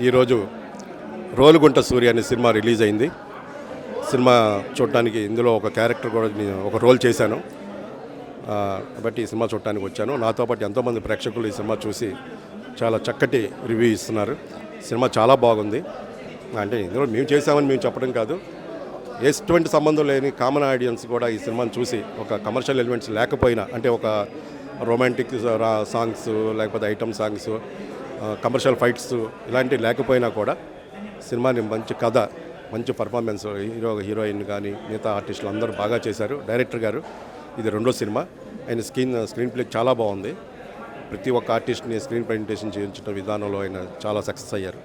ఈరోజు రోలుగుంట సూర్య అనే cinema release అయింది. సినిమా చూడటానికి ఇందులో ఒక క్యారెక్టర్ కూడా నేను ఒక రోల్ చేశాను. కాబట్టి ఈ సినిమా చూడటానికి వచ్చాను. నాతో పాటు ఎంతోమంది ప్రేక్షకులు ఈ సినిమా చూసి చాలా చక్కటి రివ్యూ ఇస్తున్నారు. సినిమా చాలా బాగుంది. అంటే ఇందులో మేము చేసామని మేము చెప్పడం కాదు, ఎటువంటి సంబంధం లేని కామన్ ఆడియన్స్ కూడా ఈ సినిమాని చూసి ఒక కమర్షియల్ ఎలిమెంట్స్ లేకపోయినా, అంటే ఒక రొమాంటిక్ సాంగ్స్ లేకపోతే ఐటమ్ సాంగ్స్, కమర్షియల్ ఫైట్స్ ఇలాంటివి లేకపోయినా కూడా సినిమాని మంచి కథ, మంచి పర్ఫార్మెన్స్, హీరోయిన్ కానీ మిగతా ఆర్టిస్టులు అందరూ బాగా చేశారు. డైరెక్టర్ గారు ఇది రెండో సినిమా, ఆయన స్క్రీన్ ప్లే చాలా బాగుంది. ప్రతి ఒక్క ఆర్టిస్ట్ని స్క్రీన్ ప్రజెంటేషన్ చేయించిన విధానంలో ఆయన చాలా సక్సెస్ అయ్యారు.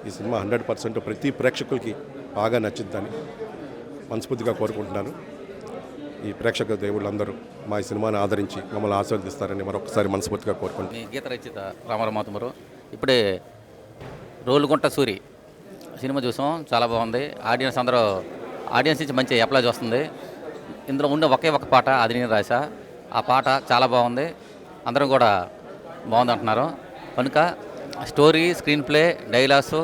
ఈ సినిమా 100% ప్రతి ప్రేక్షకులకి బాగా నచ్చిందని మనస్ఫూర్తిగా కోరుకుంటున్నాను. ఈ ప్రేక్షక దేవుళ్ళందరూ మా ఈ సినిమాని ఆదరించి మమ్మల్ని ఆశీర్వదిస్తారని మరొకసారి మనస్ఫూర్తిగా కోరుకుంటున్నాను. గీత రచిత రామారావు ఇప్పుడే రోలుగుంట సూరి సినిమా చూసాం, చాలా బాగుంది. ఆడియన్స్ నుంచి మంచి అప్లైజ్ వస్తుంది. ఇందులో ఉన్న ఒకే ఒక పాట అది నేను రాసా. ఆ పాట చాలా బాగుంది, అందరం కూడా బాగుంది అంటున్నారు. కనుక స్టోరీ, స్క్రీన్ ప్లే, డైలాగ్స్,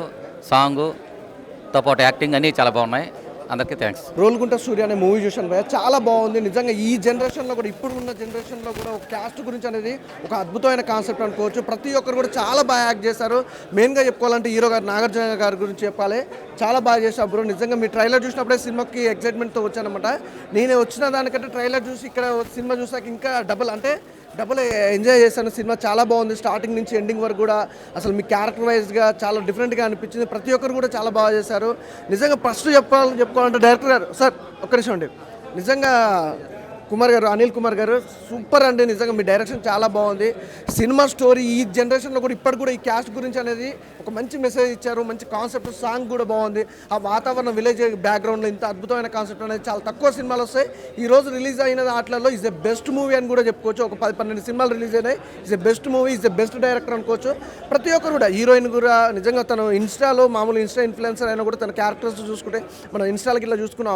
సాంగుతో పాటు యాక్టింగ్ అన్నీ చాలా బాగున్నాయి. అందరికీ థ్యాంక్స్. రోలుగుంట సూర్య అనే మూవీ చూశాను భయ్య, చాలా బాగుంది. నిజంగా ఈ జనరేషన్లో కూడా, ఇప్పుడు ఉన్న జనరేషన్లో కూడా ఒక క్యాస్ట్ గురించి అనేది ఒక అద్భుతమైన కాన్సెప్ట్ అనుకోవచ్చు. ప్రతి ఒక్కరు కూడా చాలా బాగా యాక్ట్ చేశారు. మెయిన్గా చెప్పుకోవాలంటే హీరో గారు నాగార్జున గారి గురించి చెప్పాలి, చాలా బాగా చేశారు బ్రో. నిజంగా మీ ట్రైలర్ చూసినప్పుడే సినిమాకి ఎక్సైట్మెంట్తో వచ్చానమాట. నేను వచ్చిన దానికంటే ట్రైలర్ చూసి ఇక్కడ సినిమా చూసాక ఇంకా డబుల్ ఎంజాయ్ చేశాను. సినిమా చాలా బాగుంది, స్టార్టింగ్ నుంచి ఎండింగ్ వరకు కూడా. అసలు మీ క్యారెక్టర్ వైజ్గా చాలా డిఫరెంట్గా అనిపించింది. ప్రతి ఒక్కరు కూడా చాలా బాగా చేశారు. నిజంగా ఫస్ట్ చెప్పుకోవాలంటే డైరెక్టర్ గారు, సార్ ఒక్క నిమిషం అండి, నిజంగా అనిల్ కుమార్ గారు సూపర్ అండి. నిజంగా మీ డైరెక్షన్ చాలా బాగుంది. సినిమా స్టోరీ ఈ జనరేషన్లో కూడా ఇప్పటికి కూడా ఈ క్యాస్ట్ గురించి అనేది ఒక మంచి మెసేజ్ ఇచ్చారు. మంచి కాన్సెప్ట్, సాంగ్ కూడా బాగుంది. ఆ వాతావరణం, విలేజ్ బ్యాక్గ్రౌండ్లో ఇంత అద్భుతమైన కాన్సెప్ట్ అనేది చాలా తక్కువ సినిమాలు వస్తాయి. ఈరోజు రిలీజ్ అయిన వాటిల్లో ఈజ్ ద బెస్ట్ మూవీ అని కూడా చెప్పుకోవచ్చు. ఒక 10-12 సినిమాలు రిలీజ్ అయినాయి. Is the best movie, is the best director అనుకోవచ్చు. ప్రతి ఒక్కరు కూడా, హీరోయిన్ కూడా నిజంగా తను ఇన్స్టాలో మామూలు ఇన్స్టా ఇన్ఫ్లుయెన్సర్ అయినా కూడా తన క్యారెక్టర్స్ చూసుకుంటే, మనం ఇన్స్టాలకి ఇలా చూసుకున్న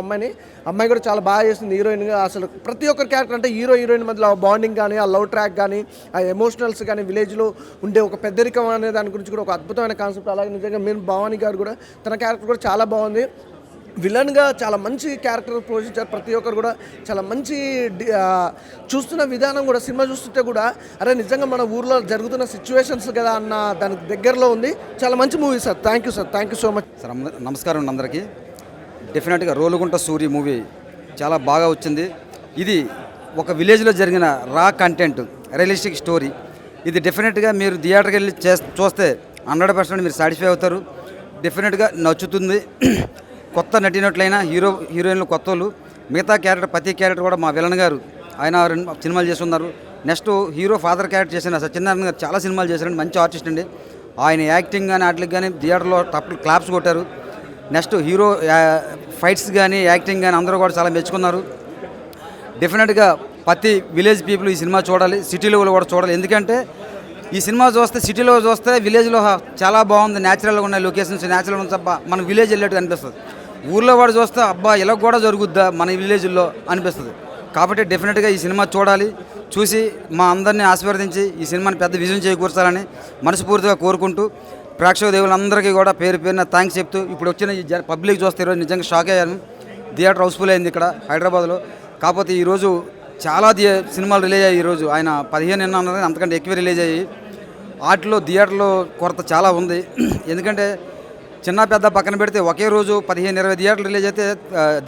అమ్మాయి కూడా చాలా బాగా చేసింది హీరోయిన్గా. అసలు ప్రతి ఒక్కరి క్యారెక్టర్ అంటే హీరోయిన్ మధ్యలో ఆ బాండింగ్ కానీ, ఆ లవ్ ట్రాక్ కానీ, ఆ ఎమోషనల్స్ కానీ, విలేజ్లో ఉండే ఒక పెద్దరికం అనే దాని గురించి కూడా ఒక అద్భుతమైన కాన్సెప్ట్. అలాగే నిజంగా భవానీ గారు కూడా తన క్యారెక్టర్ కూడా చాలా బాగుంది. విలన్గా చాలా మంచి క్యారెక్టర్ పోషించారు. ప్రతి ఒక్కరు కూడా చాలా మంచి చూస్తున్న విధానం కూడా, సినిమా చూస్తుంటే కూడా అరే నిజంగా మన ఊర్లో జరుగుతున్న సిచ్యువేషన్స్ కదా అన్న దానికి దగ్గరలో ఉంది. చాలా మంచి movie sir. Thank you sir, thank you so much sir. నమస్కారం అందరికీ. డెఫినెట్గా రోలుగుంట సూరి మూవీ చాలా బాగా వచ్చింది. ఇది ఒక విలేజ్లో జరిగిన రా కంటెంట్, రియలిస్టిక్ స్టోరీ. ఇది డెఫినెట్గా మీరు థియేటర్కి వెళ్ళి చూస్తే 100% మీరు సాటిస్ఫై అవుతారు. డెఫినెట్గా నచ్చుతుంది. కొత్త నటినట్లయినా హీరోయిన్లు కొత్త వాళ్ళు, మిగతా క్యారెక్టర్ ప్రతి క్యారెక్టర్ కూడా మా విలన్ గారు ఆయన 2 సినిమాలు చేస్తున్నారు. నెక్స్ట్ హీరో ఫాదర్ క్యారెక్టర్ చేసిన సత్యనారాయణ గారు చాలా సినిమాలు చేశారండి, మంచి ఆర్టిస్ట్ అండి. ఆయన యాక్టింగ్ కానీ వాటికి కానీ థియేటర్లో క్లాప్స్ కొట్టారు. నెక్స్ట్ హీరో ఫైట్స్ కానీ, యాక్టింగ్ కానీ అందరూ కూడా చాలా మెచ్చుకున్నారు. డెఫినెట్గా ప్రతి విలేజ్ పీపుల్ ఈ సినిమా చూడాలి, సిటీలో కూడా చూడాలి. ఎందుకంటే ఈ సినిమా చూస్తే, సిటీలో చూస్తే విలేజ్లో చాలా బాగుంది, న్యాచురల్గా ఉన్నాయి లొకేషన్స్, న్యాచురల్ ఉంది. అబ్బా మన విలేజ్ వెళ్ళేట్టు అనిపిస్తుంది. ఊర్లో వాడు చూస్తే అబ్బా ఇలా కూడా జరుగుద్దా మన విలేజ్లో అనిపిస్తుంది. కాబట్టి డెఫినెట్గా ఈ సినిమా చూడాలి. చూసి మా అందరినీ ఆశీర్వదించి ఈ సినిమాని పెద్ద విజయం చేకూర్చాలని మనస్ఫూర్తిగా కోరుకుంటూ, ప్రేక్షక దేవులందరికీ కూడా పేరు పేరున థ్యాంక్స్ చెప్తూ, ఇప్పుడు వచ్చిన ఈ పబ్లిక్ చూస్తే ఈరోజు నిజంగా షాక్ అయ్యాను. థియేటర్ హౌస్ఫుల్ అయింది ఇక్కడ హైదరాబాద్లో. కాకపోతే ఈరోజు చాలా సినిమాలు రిలీజ్ అయ్యాయి. ఈరోజు ఆయన 15 అన్నది, అంతకంటే ఎక్కువ రిలీజ్ అయ్యాయి. వాటిలో థియేటర్లో కొరత చాలా ఉంది. ఎందుకంటే చిన్న పెద్ద పక్కన పెడితే ఒకే రోజు 15-20 థియేటర్లు రిలీజ్ అయితే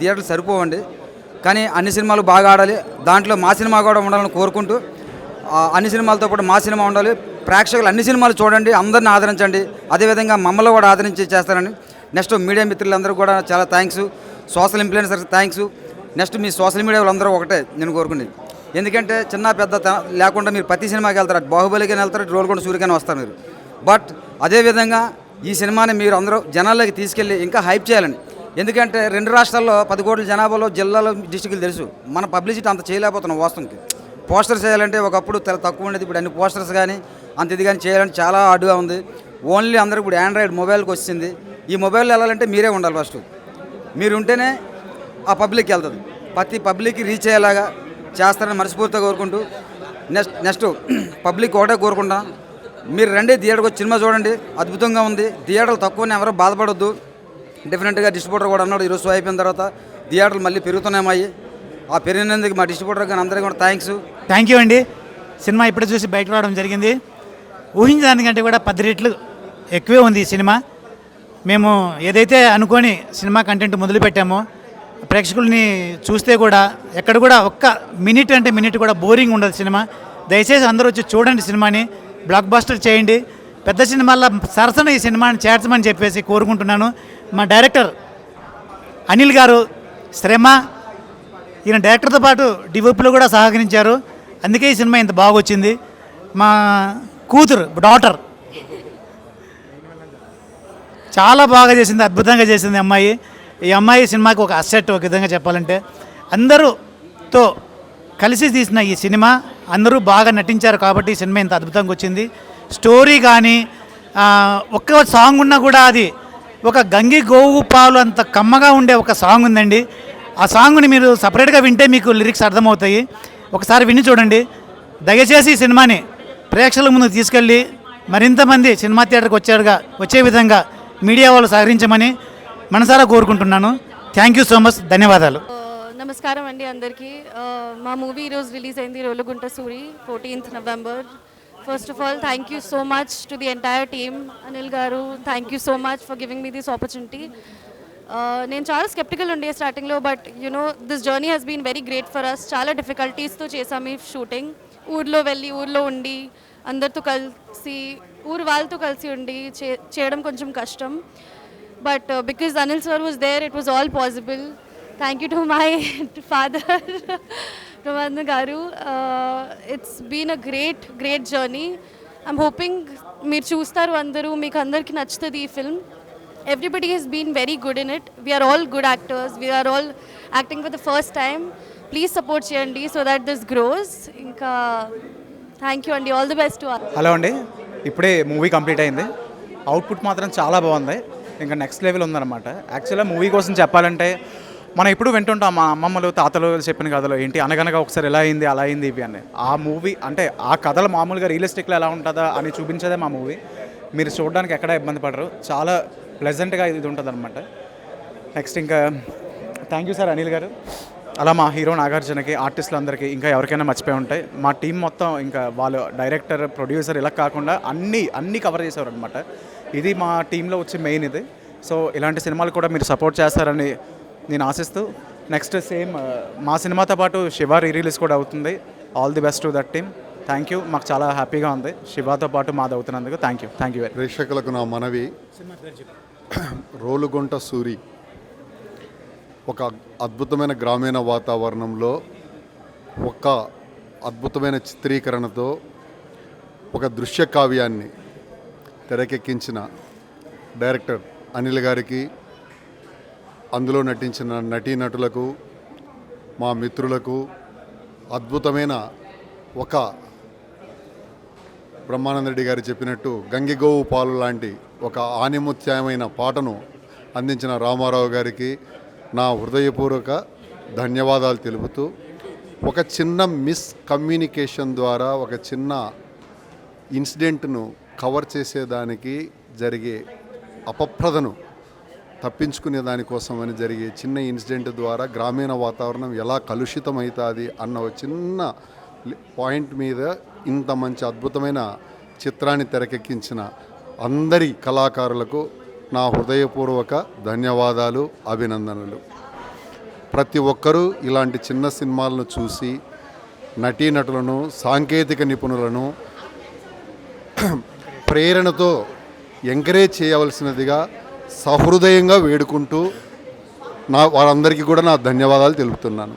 థియేటర్లు సరిపోవండి. కానీ అన్ని సినిమాలు బాగా ఆడాలి. దాంట్లో మా సినిమా కూడా ఉండాలని కోరుకుంటూ, అన్ని సినిమాలతో పాటు మా సినిమా ఉండాలి. ప్రేక్షకులు అన్ని సినిమాలు చూడండి, అందరిని ఆదరించండి. అదేవిధంగా మమ్మల్ని కూడా ఆదరించి చేస్తారని. నెక్స్ట్ మీడియా మిత్రులందరూ కూడా చాలా thanks. Social influencers thanks. Next మీ సోషల్ మీడియా వాళ్ళందరూ ఒకటే నేను కోరుకునేది, ఎందుకంటే చిన్న పెద్ద లేకుండా మీరు ప్రతి సినిమాకి వెళ్తారు, బాహుబలికైనా వెళ్తారు, రోలుగుంట సూర్యకైనా వస్తారు మీరు. బట్ అదేవిధంగా ఈ సినిమాని మీరు అందరూ జనాల్లోకి తీసుకెళ్ళి ఇంకా హైప్ చేయాలని. ఎందుకంటే 2 రాష్ట్రాల్లో 10 కోట్ల జనాభాలో, జిల్లాలో, డిస్టిక్లు తెలుసు. మన పబ్లిసిటీ అంత చేయలేకపోతున్నాం. వాస్తవంకి పోస్టర్స్ చేయాలంటే ఒకప్పుడు చాలా తక్కువ ఉండేది. ఇప్పుడు అన్ని పోస్టర్స్ కానీ అంత ఇది కానీ చేయాలంటే చాలా హార్డ్గా ఉంది. ఓన్లీ అందరూ ఇప్పుడు ఆండ్రాయిడ్ మొబైల్కి వచ్చింది. ఈ మొబైల్లో వెళ్ళాలంటే మీరే ఉండాలి. ఫస్ట్ మీరు ఉంటేనే ఆ పబ్లిక్కి వెళ్తుంది. ప్రతి పబ్లిక్కి రీచ్ అయ్యేలాగా చేస్తారని మనస్ఫూర్తిగా కోరుకుంటూ, నెక్స్ట్ పబ్లిక్ ఒకటే కోరుకుంటాం, మీరు రండి థియేటర్కి వచ్చి సినిమా చూడండి, అద్భుతంగా ఉంది. థియేటర్లు తక్కువని ఎవరో బాధపడొద్దు. డెఫినెట్గా డిస్ట్రిబ్యూటర్ కూడా అన్నాడు ఈరోజు షో అయిపోయిన తర్వాత థియేటర్లు మళ్ళీ పెరుగుతున్నాయి. ఆ పెరిగినందుకు మా డిస్ట్రిబ్యూటర్ కానీ అందరికీ కూడా థ్యాంక్ యూ అండి. సినిమా ఇప్పుడు చూసి బయట రావడం జరిగింది. ఊహించడానికంటే కూడా 10 రెట్లు ఎక్కువే ఉంది ఈ సినిమా. మేము ఏదైతే అనుకొని సినిమా కంటెంట్ మొదలుపెట్టామో ప్రేక్షకుల్ని చూస్తే కూడా ఎక్కడ కూడా ఒక్క మినిట్ అంటే మినిట్ కూడా బోరింగ్ ఉండదు సినిమా. దయచేసి అందరూ వచ్చి చూడండి సినిమాని, బ్లాక్ బస్టర్ చేయండి. పెద్ద సినిమాల్లో సరసన ఈ సినిమాని చేర్చమని చెప్పేసి కోరుకుంటున్నాను. మా డైరెక్టర్ అనిల్ గారు శ్రమ, ఈయన డైరెక్టర్తో పాటు డివోపులు కూడా సహకరించారు. అందుకే ఈ సినిమా ఇంత బాగా వచ్చింది. మా కూతురు డాటర్ చాలా బాగా చేసింది, అద్భుతంగా చేసింది అమ్మాయి. ఈ అమ్మాయి సినిమాకి ఒక అసెట్, ఒక విధంగా చెప్పాలంటే. అందరూతో కలిసి తీసిన ఈ సినిమా అందరూ బాగా నటించారు కాబట్టి ఈ సినిమా ఇంత అద్భుతంగా వచ్చింది. స్టోరీ కానీ ఒక్క సాంగ్ ఉన్నా కూడా అది ఒక గంగి గోవు పాలు అంత కమ్మగా ఉండే ఒక సాంగ్ ఉందండి. ఆ సాంగ్ని మీరు సపరేట్గా వింటే మీకు లిరిక్స్ అర్థమవుతాయి. ఒకసారి విని చూడండి. దయచేసి ఈ సినిమాని ప్రేక్షకుల ముందుకు తీసుకెళ్ళి మరింతమంది సినిమా థియేటర్కి వచ్చే విధంగా మీడియా వాళ్ళు సహకరించమని మనసారా కోరుకుంటున్నాను. థ్యాంక్ యూ సో మచ్, ధన్యవాదాలు. నమస్కారం అండి అందరికీ. మా మూవీ ఈరోజు రిలీజ్ అయింది, Rolugunta Suri, 14th November. First of all thank you so much to the entire team. Anil garu, thank you so much for giving me this opportunity. నేను చాలా స్కెప్టికల్ ఉండే స్టార్టింగ్లో, but this journey has been very great for us. చాలా డిఫికల్టీస్తో చేసాము ఈ shooting. ఊర్లో వెళ్ళి, ఊర్లో ఉండి, అందరితో కలిసి, ఊరు వాళ్ళతో కలిసి ఉండి చేయడం కొంచెం కష్టం. But because Anil sir was there, it was all possible. Thank you to my father, Ramanna Garu. It's been a great journey. I'm hoping meer chustaru andaru, meeku andariki nachutadi ee film. Everybody has been very good in it. We are all good actors. We are all acting for the first time. Please support cheyandi so that this grows. Inka thank you and all the best to all. Hello అండి, ఇప్పుడే movie complete అయింది. Output మాత్రం చాలా బాగుంది, ఇంకా next level ఉందన్నమాట. యాక్చువల్గా movie కోసం చెప్పాలంటే మనం ఇప్పుడు వింటుంటాం మా అమ్మమ్మలు తాతలు చెప్పిన కథలు ఏంటి అనగనగా ఒకసారి ఎలా అయింది అలా అయింది ఇవి అని. ఆ మూవీ అంటే ఆ కథలు మామూలుగా రియలిస్టిక్లో ఎలా ఉంటుందా అని చూపించేదే మా మూవీ. మీరు చూడడానికి ఎక్కడ ఇబ్బంది పడరు, చాలా ప్లెజెంట్గా ఇది ఉంటుంది అనమాట. నెక్స్ట్ ఇంకా థ్యాంక్ యూ సార్ అనిల్ గారు, అలా మా హీరో నాగార్జునకి, ఆర్టిస్టులు అందరికీ, ఇంకా ఎవరికైనా మర్చిపోయి ఉంటాయి. మా టీం మొత్తం ఇంకా వాళ్ళు డైరెక్టర్, ప్రొడ్యూసర్ ఇలా కాకుండా అన్నీ కవర్ చేసేవారు అనమాట. ఇది మా టీంలో వచ్చే మెయిన్ ఇది. సో ఇలాంటి సినిమాలు కూడా మీరు సపోర్ట్ చేస్తారని నేను ఆశిస్తూ, నెక్స్ట్ సేమ్ మా సినిమాతో పాటు శివ రిలీజ్ కూడా అవుతుంది. All the best to that team. Thank you, మాకు చాలా హ్యాపీగా ఉంది శివతో పాటు మాది అవుతున్నందుకు. Thank you very. ప్రేక్షకులకు నా మనవి, రోలుగుంట సూరి ఒక అద్భుతమైన గ్రామీణ వాతావరణంలో ఒక అద్భుతమైన చిత్రీకరణతో ఒక దృశ్య కావ్యాన్ని తెరకెక్కించిన డైరెక్టర్ అనిల్ గారికి, అందులో నటించిన నటీనటులకు, మా మిత్రులకు, అద్భుతమైన ఒక బ్రహ్మానందరెడ్డి గారు చెప్పినట్టు గంగిగోవు పాలు లాంటి ఒక ఆనిముత్యమైన పాటను అందించిన రామారావు గారికి నా హృదయపూర్వక ధన్యవాదాలు తెలుపుతూ, ఒక చిన్న మిస్కమ్యూనికేషన్ ద్వారా ఒక చిన్న ఇన్సిడెంట్ను కవర్ చేసేదానికి జరిగే అపప్రదను తప్పించుకునే దానికోసం అని జరిగే చిన్న ఇన్సిడెంట్ ద్వారా గ్రామీణ వాతావరణం ఎలా కలుషితమవుతుంది అన్న ఒక చిన్న పాయింట్ మీద ఇంత మంచి అద్భుతమైన చిత్రాన్ని తెరకెక్కించిన అందరి కళాకారులకు నా హృదయపూర్వక ధన్యవాదాలు, అభినందనలు. ప్రతి ఒక్కరూ ఇలాంటి చిన్న సినిమాలను చూసి నటీనటులను, సాంకేతిక నిపుణులను ప్రేరణతో ఎంకరేజ్ చేయవలసినదిగా సహృదయంగా వేడుకుంటూ వారందరికీ కూడా నా ధన్యవాదాలు తెలుపుతున్నాను.